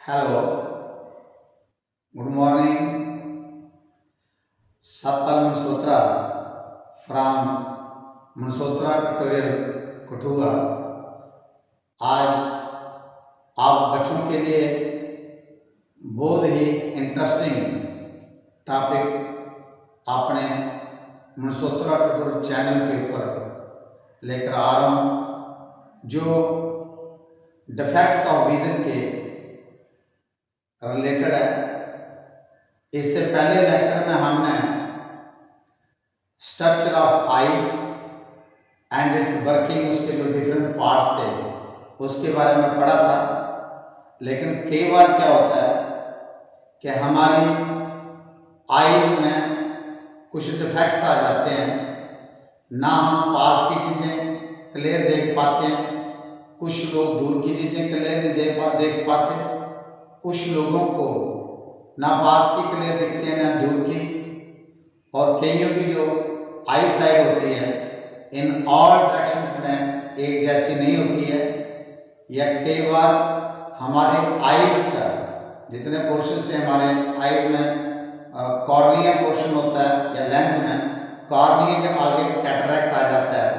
Hello, good morning. Satpal Mansotra from Mansotra tutorial Kathua. आज आप बच्चों के लिए बहुत ही इंटरेस्टिंग टॉपिक अपने मनसोत्रा ट्यूटोरियल चैनल के ऊपर लेकर आ रहा हूँ, जो डिफेक्ट्स ऑफ विजन के रिलेटेड है। इससे पहले लेक्चर में हमने structure of I and it's working, उसके जो डिफरेंट पार्ट्स थे उसके बारे में पढ़ा था। लेकिन कई बार क्या होता है कि हमारी आईज में कुछ डिफेक्ट्स आ जाते हैं, ना हम पास की चीज़ें क्लियर देख पाते हैं, कुछ लोग दूर की चीज़ें क्लियर नहीं देख पाते, कुछ लोगों को ना पास की क्लियर दिखती है ना दूर की, और कईयों की जो आई साइड होती है इन ऑल डायरेक्शंस में एक जैसी नहीं होती है। या कई बार हमारे आईज का जितने पोर्शन से हमारे आईज में कॉर्निया पोर्शन होता है या लेंस में कॉर्निया के आगे कैटरैक्ट आ जाता है,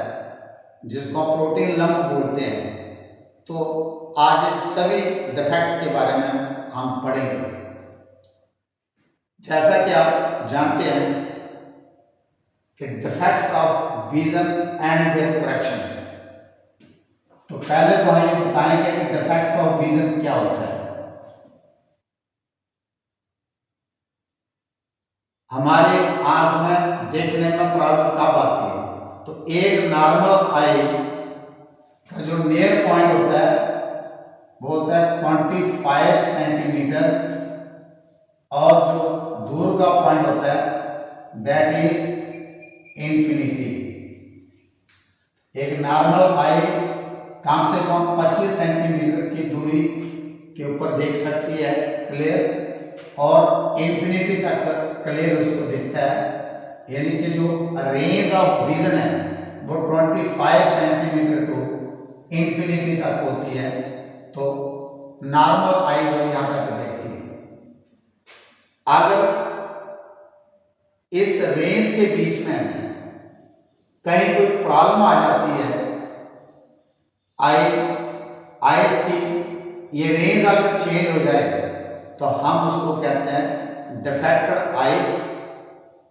जिसको प्रोटीन लंप बोलते हैं। तो आज सभी डिफेक्ट्स के बारे में हम पढ़ेंगे। जैसा कि आप जानते हैं कि defects of vision and their correction, तो पहले तो हम ये बताएंगे कि डिफेक्ट्स ऑफ विजन क्या होता है। हमारे आंख में देखने में प्रॉब्लम कब आती है? तो एक नॉर्मल आई का जो नियर पॉइंट होता है वो होता है 25 सेंटीमीटर, और जो दूर का पॉइंट होता है दैट इज इंफिनिटी। एक नॉर्मल आई कम से कम 25 सेंटीमीटर की दूरी के ऊपर देख सकती है क्लियर, और इंफिनिटी तक क्लियर उसको दिखता है। यानी कि जो रेंज ऑफ विजन है वो 25 सेंटीमीटर टू इंफिनिटी तक होती है। तो नॉर्मल आई जो यहाँ तक देखती है, अगर इस रेंज के बीच में कहीं कोई प्रॉब्लम आ जाती है आईज की, ये रेंज अगर चेंज हो जाए तो हम उसको कहते हैं डिफेक्टेड आई।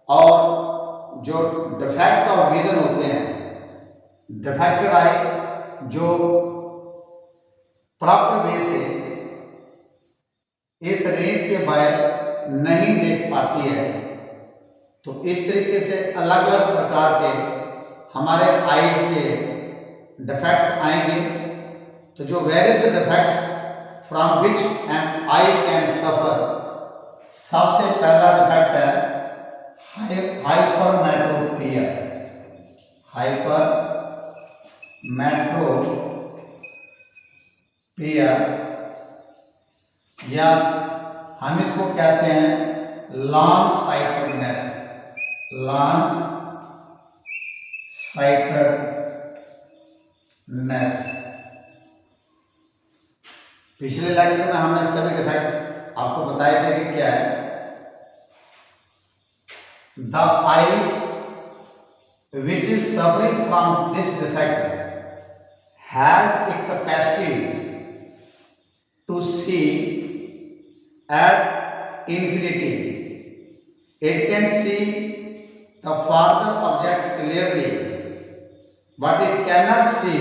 और जो डिफेक्ट्स ऑफ विजन होते हैं, डिफेक्टेड आई जो प्रॉपर वे से इस रेंज के बाहर नहीं देख पाती है, तो इस तरीके से अलग अलग प्रकार के हमारे आईज के डिफेक्ट्स आएंगे। तो जो various defects from which an eye can suffer, सबसे पहला डिफेक्ट है हाइपरमेट्रोपिया। हाइपरमेट्रोपिया, या हम इसको कहते हैं लॉन्ग साइटेडनेस। लॉन्ग साइटेडनेस, पिछले लेक्चर में हमने सभी डिफेक्ट्स आपको बताए थे कि क्या है। The eye which is suffering from this defect has a capacity to see at infinity. It can see the farther objects clearly, but it can not see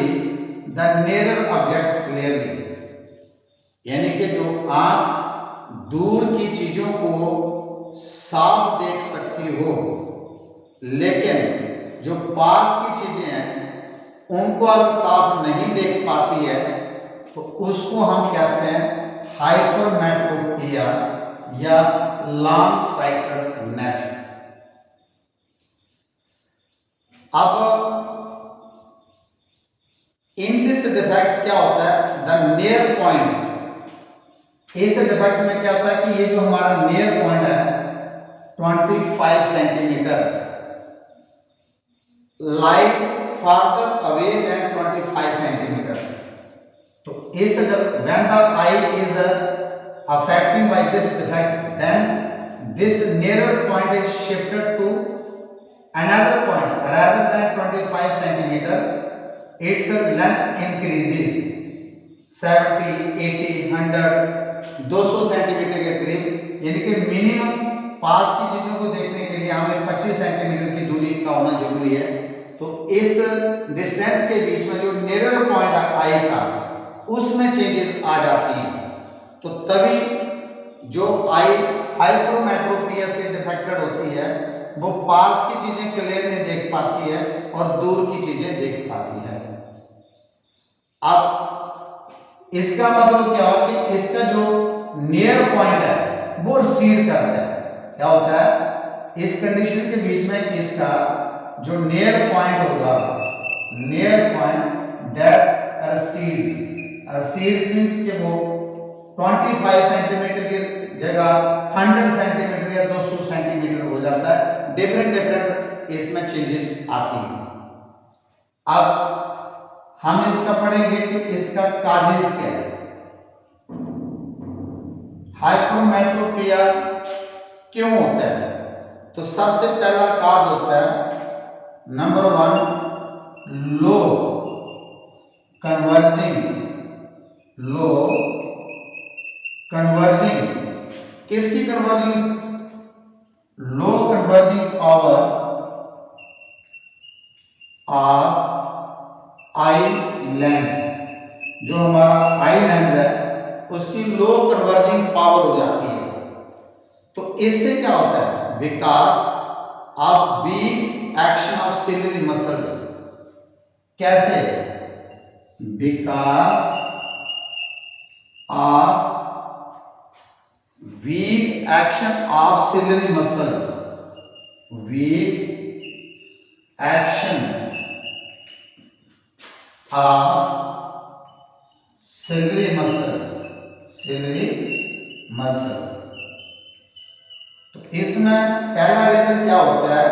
the nearer objects clearly. यानी कि जो आंख दूर की चीजों को साफ देख सकती हो, लेकिन जो पास की चीजें हैं उनको अगर साफ नहीं देख पाती है तो उसको हम कहते हैं हाइपरमेट्रोपिया या लॉन्ग साइटेडनेस। अब इन दिस डिफेक्ट क्या होता है, द नियर पॉइंट। इस डिफेक्ट में क्या होता है कि ये जो हमारा नियर पॉइंट है 25 centimetre lies farther away than 25 centimetre. तो इस when the eye is affecting by this defect, then this narrowed point is shifted to another point rather than 25 centimeter. Its length increases 70, 80, 100, 200 centimetre के करीब, यानी कि minimum पास की चीजों को देखने के लिए हमें 25 सेंटीमीटर की दूरी का होना जरूरी है। तो इस डिस्टेंस के बीच में जो नेरर पॉइंट आई था उसमें चेंजेस आ जाती हैं, तो तभी जो आई हाइपरमेट्रोपिया से डिफेक्टेड होती है वो पास की चीजें क्लियर नहीं देख पाती है और दूर की चीजें देख पाती है। अब इसका मतलब क्या हुआ कि इसका जो नियर पॉइंट है वो रिसीड करता है। क्या होता है, इस कंडीशन के बीच में इसका जो नियर पॉइंट होगा, near point that recedes means कि वो 25 सेंटीमीटर की जगह 100 सेंटीमीटर या 200 सेंटीमीटर हो जाता है। डिफरेंट इसमें चेंजेस आती हैं। अब हम इसका पढ़ेंगे कि इसका काजेस क्या है। हाइपरमेट्रोपिया क्यों होता है? तो सबसे पहला काज होता है नंबर 1 लो कन्वर्जिंग किसकी converging? Low converging power of eye lens, जो हमारा आई लेंस है उसकी लो कन्वर्जिंग पावर हो जाती है। तो इससे क्या होता है, because of weak action of ciliary muscles. कैसे? Because of weak action of ciliary muscles, weak action of ciliary muscles। तो इसमें पहला रीजन क्या होता है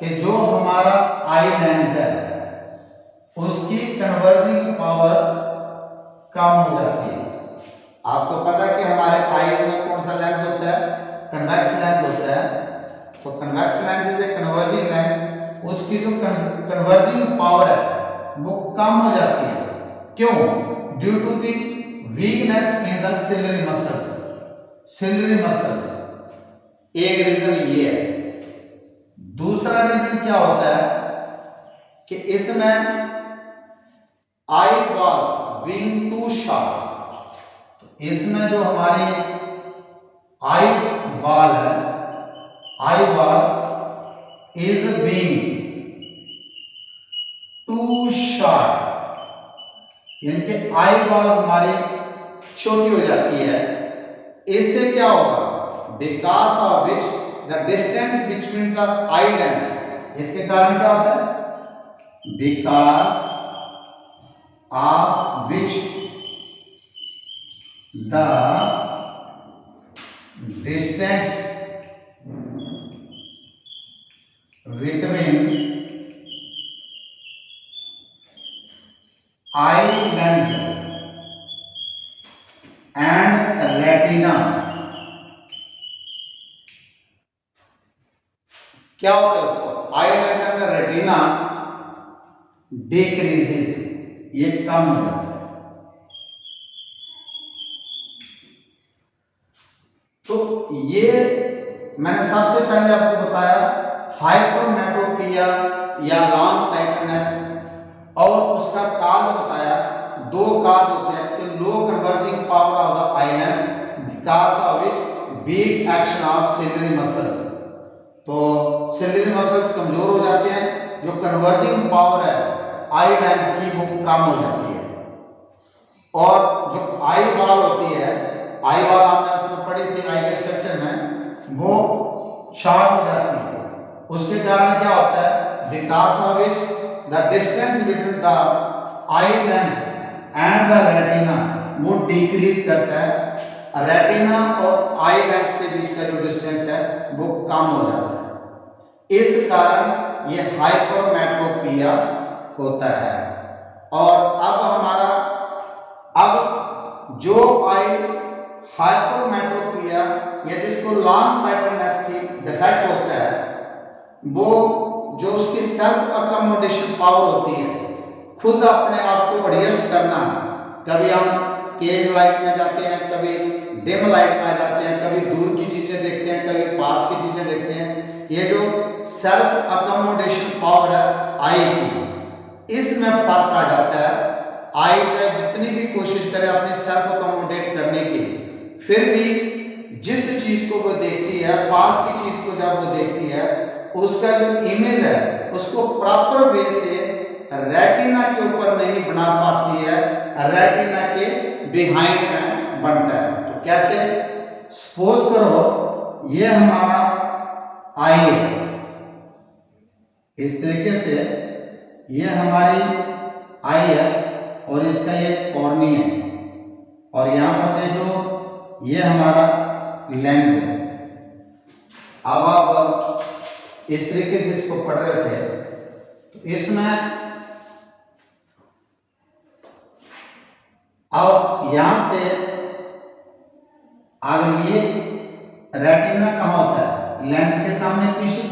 कि जो हमारा आई लेंस है उसकी कन्वर्जिंग पावर कम हो जाती है। आपको पता है कि हमारे आईज में कौन सा लेंस होता है? कन्वेक्स लेंस होता है। तो convex lens is a converging lens, उसकी जो कन्वर्जिंग पावर है वो कम हो जाती है। क्यों? Due to the weakness in the ciliary muscles. एक रीजन ये है। दूसरा रीजन क्या होता है कि इसमें eye ball being too short, इसमें जो हमारी आई बॉल है, eye ball is being too short, यानी कि आई बॉल हमारी छोटी हो जाती है। इससे क्या होगा? Because of which the distance between the eye lens, इसके कारण क्या होता है? Because of which the distance between eye lens and retina, क्या होता है उसको? आई लेंस एंड रेटिना डिक्रीजेस, ये कम हो जाता है। तो ये मैंने सबसे पहले आपको बताया हाइपरमेट्रोपिया या लॉन्ग साइटनेस, और उसका काज बताया। दो काज होते हैं इसके, low converging power of the eye lens because of which weak action of ciliary muscles. तो सिलियरी मसल्स कमजोर हो जाते हैं, जो कन्वर्जिंग पावर है आई लेंस की वो कम हो जाती है। और जो आई बॉल होती है, आई बॉल आपने उसमें पढ़ी थी आई के स्ट्रक्चर में, वो शॉर्ट हो जाती है। उसके कारण क्या होता है? Because of which the distance between the eye lens and the retina वो डिक्रीज करता है। रेटिना और आई लेंस के बीच का जो डिस्टेंस है वो कम हो जाता है। इस कारण ये हाइपरमेट्रोपिया होता है। और अब हमारा जो आई हाइपरमेट्रोपिया या जिसको लॉन्ग साइटेडनेस की डिफेक्ट होता है, वो जो उसकी सेल्फ अकोमोडेशन पावर होती है, खुद अपने आप को एडजस्ट करना, कभी हम तेज लाइट में जाते हैं, कभी डिम लाइट में आ जाते हैं, कभी दूर की चीजें देखते हैं, कभी पास की चीजें देखते हैं। ये जो सेल्फ अकोमोडेशन पावर है आई की, इसमें फर्क आ जाता है। आई चाहे जितनी भी कोशिश करे अपने सेल्फ अकोमोडेट करने की, फिर भी जिस चीज को वो देखती है, पास की चीज को जब वो देखती है, उसका जो इमेज है उसको प्रॉपर वे से रेटिना के ऊपर नहीं बना पाती है, रेटिना के बिहाइंड में बनता है। तो कैसे? सपोज करो ये हमारा आई है, इस तरीके से ये हमारी आई है और इसका ये कॉर्नी है, और यहां पर देख लो ये हमारा लेंस है। अब आप इस तरीके से इसको पढ़ रहे थे, तो इसमें अब यहां से अगर ये रेटिना कहां होता है? लेंस के सामने पीछे।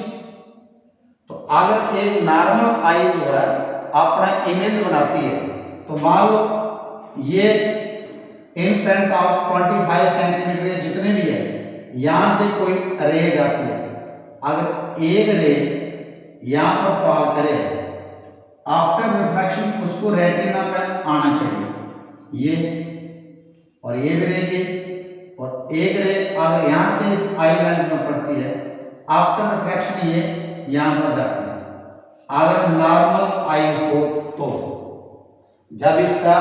तो अगर एक नॉर्मल आई जो है अपना इमेज बनाती है, तो मान लो ये इन फ्रंट ऑफ 25 सेंटीमीटर जितने भी है, यहां से कोई रे जाती है, अगर एक रे यहां पर फॉल करे, आफ्टर रिफ्रैक्शन उसको रेटिना पे आना चाहिए, ये और ये भी रे की, और एक रे अगर यहां से इस आई लेंस में पड़ती है, आफ्टर रिफ्रैक्शन ये यहां पर जाती है। अगर नॉर्मल आई हो तो जब इसका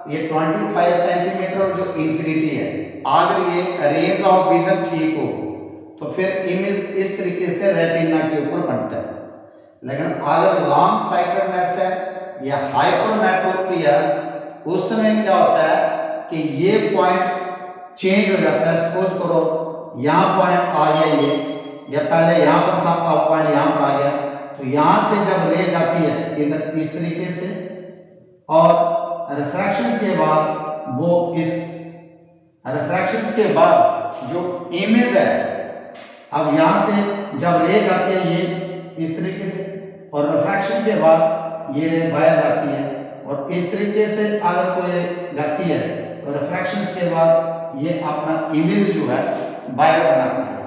ये 25 सेंटीमीटर जो इंफिनिटी है, अगर ये रेंज ऑफ विजन ठीक हो तो फिर इमेज इस तरीके से रेटिना के ऊपर बनता है। लेकिन अगर लॉन्ग साइटेडनेस है या हाइपरमेट्रोपिया, उस समय क्या होता है कि ये पॉइंट चेंज हो जाता है। सपोज करो यहाँ पॉइंट आ गया ये, या पहले यहाँ पर था, अब पॉइंट यहाँ पर आ गया, तो यहाँ से जब रे जाती है इधर इस तरीके से, और रिफ्रैक्शन के बाद वो इस रिफ्रैक्शन के बाद जो इमेज है, अब यहाँ से जब रे जाती है ये इस तरीके से, और रिफ्रैक्शन के बाद ये रे बाहर जाती है, और इस तरीके से अगर कोई जाती है तो रिफ्रैक्शन के बाद ये अपना इमेज जो है बाहर बनाती है।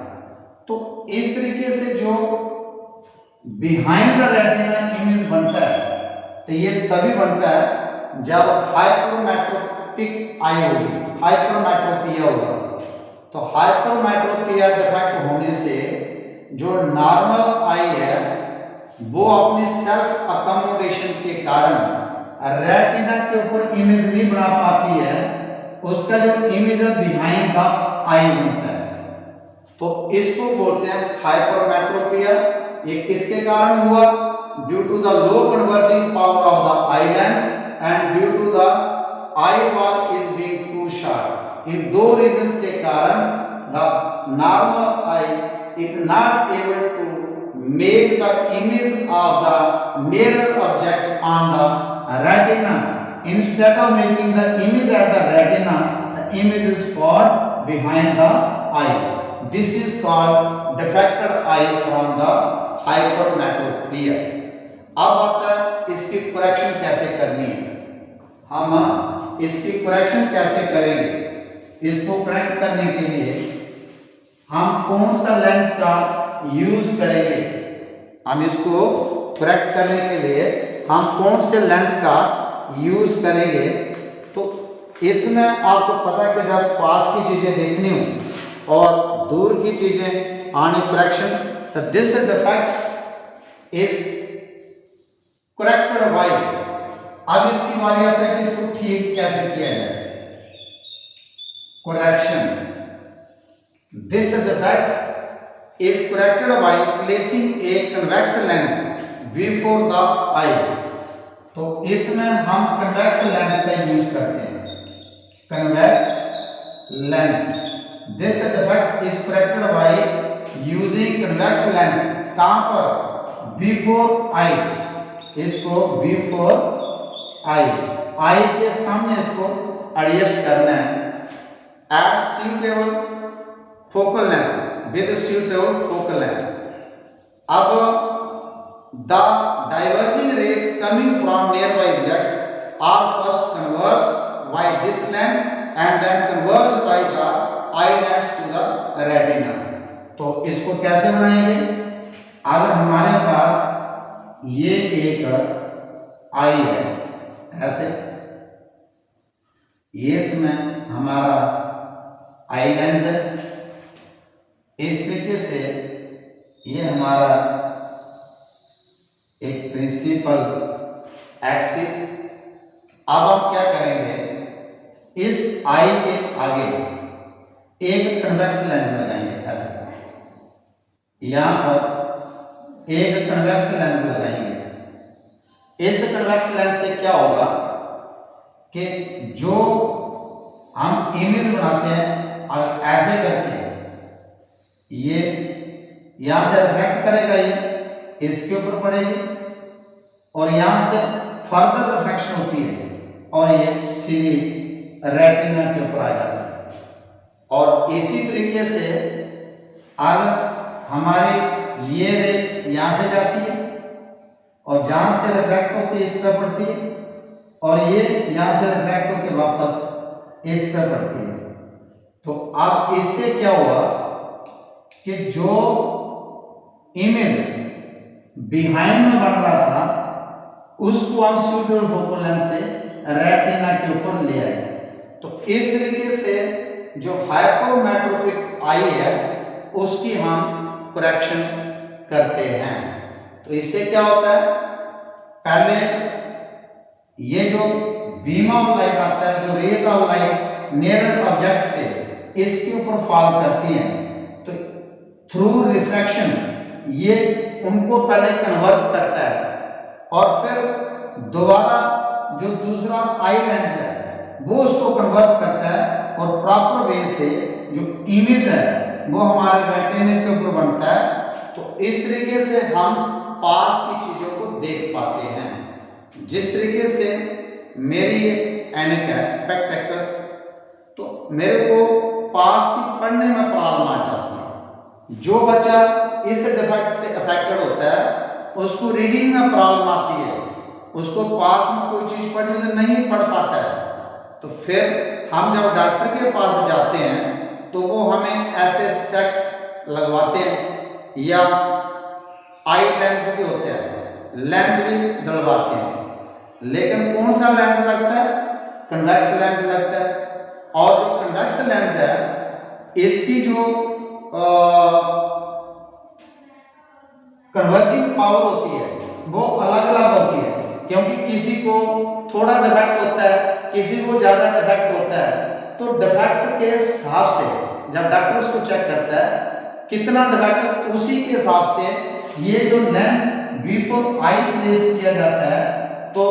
तो इस तरीके से जो बिहाइंड द रेटिना इमेज बनता है, तो ये तभी बनता है जब हाइपरमेट्रोपिक आई होगी, हाइपरमेट्रोपिया होगा। तो हाइपरमेट्रोपिया डिफेक्ट होने से जो नॉर्मल आई है वो अपनी सेल्फ अकोमोडेशन के कारण रेटिना के ऊपर इमेज नहीं बना पाती है, उसका जो इमेज है बिहाइंड द आई बनता है। तो इसको बोलते हैं हाइपरमेट्रोपिया। ये किसके कारण हुआ? Due to the low converging power of the eye lens and due to the eyeball is being too sharp. इन दो रीजंस के कारण the normal eye is not able to make the image of the nearer object on the retina. Instead of making the image at the retina, the image is formed behind the eye. This is called defected eye from the hypermetropia. अब आता है इसकी correction कैसे करनी है। हम इसकी correction कैसे करेंगे? इसको करेक्ट करने के लिए हम कौन सा लेंस का यूज करेंगे? हम इसको करेक्ट करने के लिए हम कौन से लेंस का यूज करेंगे? तो इसमें आपको पता है कि जब पास की चीजें देखनी हो और दूर की चीजें आने करेक्शन, तो this defect is corrected bye. अब इसकी बारी आता है कि इसको ठीक कैसे किया जाए। Correction, this defect is corrected by placing a convex lens before the eye. तो इसमें हम convex lens का यूज करते हैं। convex lens, this defect is corrected by using convex lens कहां पर? before eye। इसको before eye, eye के सामने इसको एडजस्ट करना है। at suitable focal length with suitable focal length. अब the diverging rays coming from nearby objects are first converged by this lens and then converged by the eye lens to the retina. तो इसको कैसे बनाएंगे? अगर हमारे पास ये एक आई है ऐसे, ये इसमें हमारा आई लेंस है, इस तरीके से ये हमारा एक प्रिंसिपल एक्सिस। अब हम क्या करेंगे, इस आई के आगे एक कन्वेक्स लेंस लगाएंगे ऐसे, यहां पर एक कन्वेक्स लेंस लगाएंगे। इस कन्वेक्स लेंस से क्या होगा कि जो हम इमेज बनाते हैं और ऐसे करके ये यहां से रिफ्लेक्ट करेगा, ये इसके ऊपर पड़ेगी और यहां से फर्दर रिफ्लेक्शन होती है और ये सीधी रेटिना के ऊपर आ जाता है। और इसी तरीके से अगर हमारी ये रे यहां से जाती है और जहां से रिफ्लेक्ट होकर इस पर पड़ती है और ये यहां से रिफ्लेक्ट होकर वापस इस पर पड़ती है। तो अब इससे क्या हुआ कि जो इमेज बिहाइंड में बन रहा था उसको हम सुटेबल फोकल लेंथ से रेटिना के ऊपर ले आए। तो इस तरीके से जो हाइपोमेट्रोपिक आई है उसकी हम करेक्शन करते हैं। तो इससे क्या होता है, पहले ये जो बीम ऑफ लाइट आता है, जो rays of light near object से इसके ऊपर फॉल करती हैं, तो थ्रू रिफ्लेक्शन ये उनको पहले कन्वर्स करता है और फिर दोबारा जो दूसरा आई लेंस है वो उसको कन्वर्स करता है और प्रॉपर वे से जो इमेज है वो हमारे रेटिना के ऊपर बनता है। तो इस तरीके से हम पास की चीजों को देख पाते हैं। जिस तरीके से मेरी ऐनक है स्पेक्टेकल्स, तो मेरे को पास की पढ़ने में प्रॉब्लम आ जाती है। जो बच्चा इस डिफेक्ट से अफेक्टेड होता है उसको रीडिंग में प्रॉब्लम आती है, उसको पास में कोई चीज पढ़ने तो नहीं पढ़ पाता है। तो फिर हम जब डॉक्टर के पास जाते हैं तो वो हमें ऐसे स्पेक्स लगवाते हैं या आई लेंस भी होते हैं, लेंस भी डलवाते हैं। लेकिन कौन सा लेंस लगता है? कन्वेक्स लेंस लगता है। और जो कन्वेक्स लेंस है इसकी जो कन्वर्जिंग पावर होती है वो अलग अलग होती है, क्योंकि किसी को थोड़ा डिफेक्ट होता है, किसी को ज्यादा डिफेक्ट होता है। तो डिफेक्ट के हिसाब से जब डॉक्टर उसको चेक करता है कितना डिफेक्ट, उसी के हिसाब से ये जो लेंस बिफोर आई प्लेस किया जाता है तो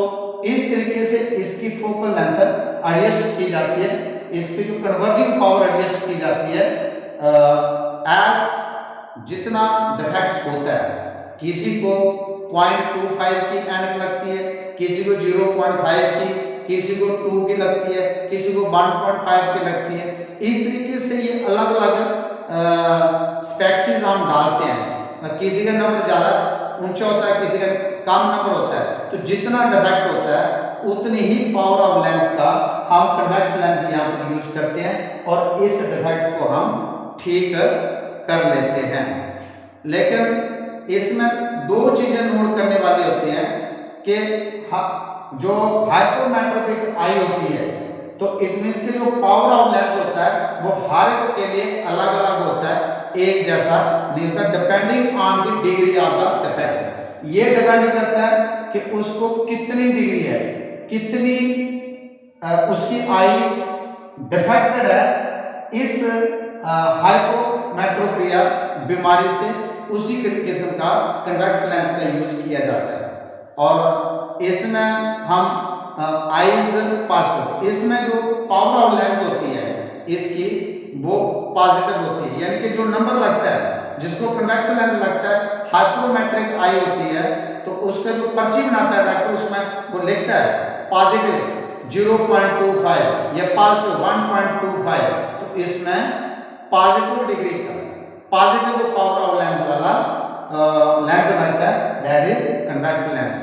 इस तरीके से इसकी फोकल लेंथ एडजस्ट की जाती है, इसकी जो कन्वर्जिंग पावर एडजस्ट की जाती है एज जितना डिफेक्ट्स होता है। किसी को 0.25 की ऐनक लगती है, किसी को 0.5 की, किसी को 2 की लगती है, किसी को 1.5 की लगती है। इस तरीके से ये अलग अलग स्पेक्सिस हम डालते हैं। किसी का नंबर ज़्यादा ऊंचा होता है, किसी का कम नंबर होता है। तो जितना डिफेक्ट होता है उतनी ही पावर ऑफ लेंस का हम कन्वेक्स लेंस यहाँ पर यूज करते हैं और इस डिफेक्ट को हम ठीक कर लेते हैं। लेकिन इसमें दो चीजें नोट करने वाली होती हैं कि जो हाइपोमेट्रोपिक आई होती है तो इट मींस कि जो पावर ऑफ लेंस होता है वो हर एक के लिए अलग अलग होता है, एक जैसा नहीं होता, depending on the degree of the defect. ये डिपेंड करता है कि उसको कितनी डिग्री है, कितनी उसकी आई डिफेक्टेड है इस हाइपोमेट्रोपिया बीमारी से, उसी किस्म का कन्वेक्स लेंस का यूज किया जाता है। और इसमें हम आईज पॉजिटिव, इसमें जो पावर ऑफ लेंस होती है इसकी वो पॉजिटिव होती है, यानी कि जो नंबर लगता है जिसको कन्वेक्स लेंस लगता है, हाइपोमेट्रिक आई होती है तो उसका जो पर्ची बनाता है डॉक्टर उसमें वो लिखता है पॉजिटिव 0.25 या पॉजिटिव 1.25। तो इसमें पॉजिटिव डिग्री का पॉजिटिव पावर ऑफ लेंस वाला लेंस बनता है, दैट इज कन्वेक्स लेंस।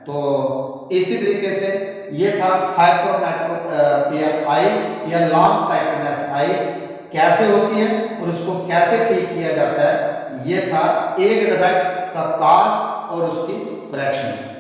तो इसी तरीके से ये था हाइपरमेट्रोपिया आई या लॉन्ग साइटेडनेस आई कैसे होती है और उसको कैसे ठीक किया जाता है। ये था एक डिफेक्ट का कॉज और उसकी करेक्शन।